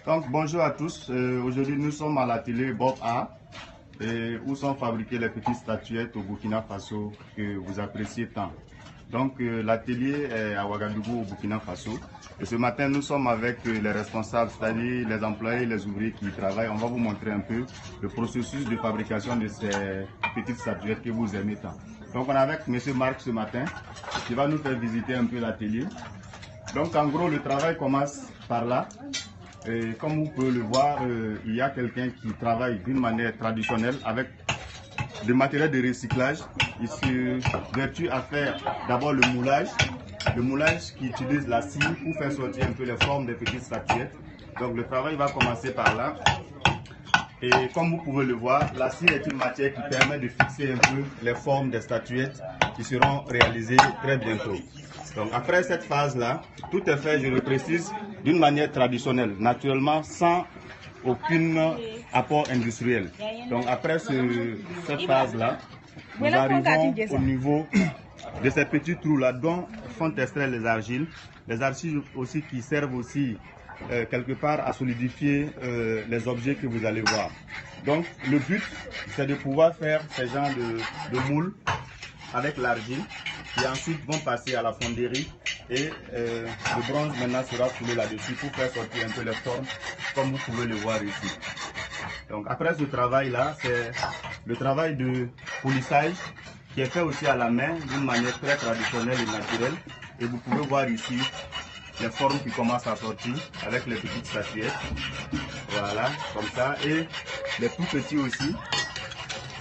Donc bonjour à tous, aujourd'hui nous sommes à l'atelier Bob Art où sont fabriquées les petites statuettes au Burkina Faso que vous appréciez tant. Donc l'atelier est à Ouagadougou au Burkina Faso et ce matin nous sommes avec les responsables, c'est-à-dire les employés et les ouvriers qui y travaillent. On va vous montrer un peu le processus de fabrication de ces petites statuettes que vous aimez tant. Donc on est avec M. Marc ce matin qui va nous faire visiter un peu l'atelier. Donc en gros le travail commence par là. Et comme vous pouvez le voir, il y a quelqu'un qui travaille d'une manière traditionnelle avec des matériaux de recyclage. Il se vertue à faire d'abord le moulage qui utilise la scie pour faire sortir un peu les formes des petites statuettes. Donc le travail va commencer par là. Et comme vous pouvez le voir, la scie est une matière qui permet de fixer un peu les formes des statuettes qui seront réalisées très bientôt. Donc après cette phase-là, tout est fait, je le précise, d'une manière traditionnelle, naturellement, sans aucun apport industriel. Donc après cette phase-là, nous arrivons au niveau de ces petits trous-là dont sont extraits les argiles aussi qui servent aussi quelque part à solidifier les objets que vous allez voir. Donc le but, c'est de pouvoir faire ces genres de moules avec l'argile qui ensuite vont passer à la fonderie et le bronze maintenant sera coulé là-dessus pour faire sortir un peu les formes comme vous pouvez le voir ici. Donc après ce travail-là, c'est le travail de polissage qui est fait aussi à la main d'une manière très traditionnelle et naturelle. Et vous pouvez voir ici les formes qui commencent à sortir avec les petites statuettes. Voilà, comme ça. Et les tout petits aussi.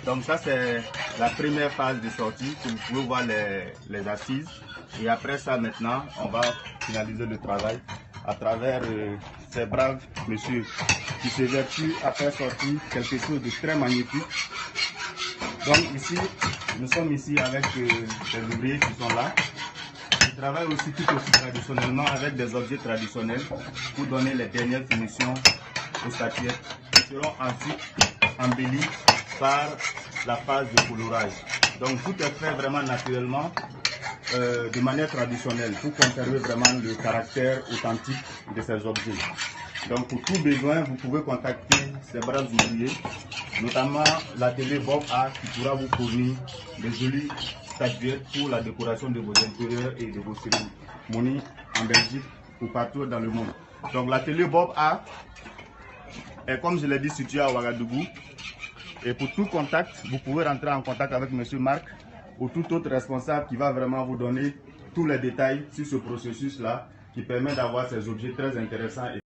Donc ça c'est la première phase de sortie que vous pouvez voir les assises. Et après ça maintenant, on va finaliser le travail à travers ces braves messieurs qui se vertuent à faire sortir quelque chose de très magnifique. Donc ici, nous sommes ici avec les ouvriers qui sont là. Ils travaillent aussi tout aussi traditionnellement avec des objets traditionnels pour donner les dernières finitions aux statuettes qui seront ensuite embellies par la phase de colorage. Donc tout est fait vraiment naturellement, de manière traditionnelle pour conserver vraiment le caractère authentique de ces objets. Donc pour tout besoin, vous pouvez contacter ces braves ouvriers, notamment l'atelier Bob Art qui pourra vous fournir de jolies statuettes pour la décoration de vos intérieurs et de vos cérémonies en Belgique ou partout dans le monde. Donc l'atelier Bob Art est, comme je l'ai dit, situé à Ouagadougou. Et pour tout contact, vous pouvez rentrer en contact avec M. Marc ou tout autre responsable qui va vraiment vous donner tous les détails sur ce processus-là qui permet d'avoir ces objets très intéressants.